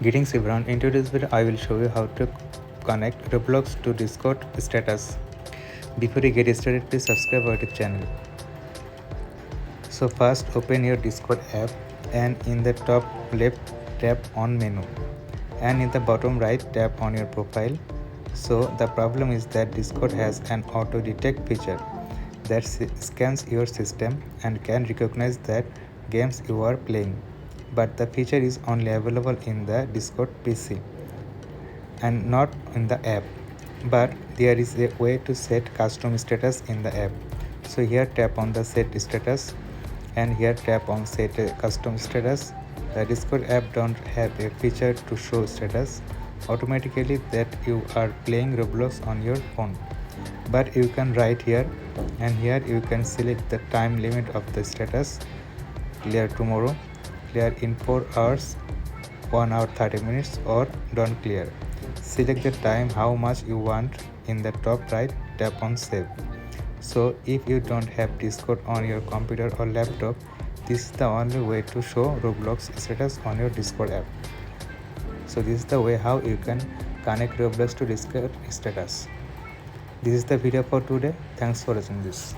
Greetings everyone, in today's video I will show you how to connect Roblox to Discord status. Before you get started, please subscribe our channel. So first open your Discord app and in the top left tap on menu and in the bottom right tap on your profile. So the problem is that Discord has an auto detect feature that scans your system and can recognize that games you are playing, but the feature is only available in the Discord PC and not in the app. But there is a way to set custom status in the app. So here tap on the set status and here tap on set custom status. The Discord app don't have a feature to show status automatically that you are playing Roblox on your phone, but you can write here, and here you can select the time limit of the status: clear tomorrow, clear in 4 hours, 1 hour 30 minutes, or don't clear. Select the time how much you want. In the top right tap on save. So if you don't have Discord on your computer or laptop, this is the only way to show Roblox status on your Discord app. So this is the way how you can connect Roblox to Discord status. This is the video for today. Thanks for watching this.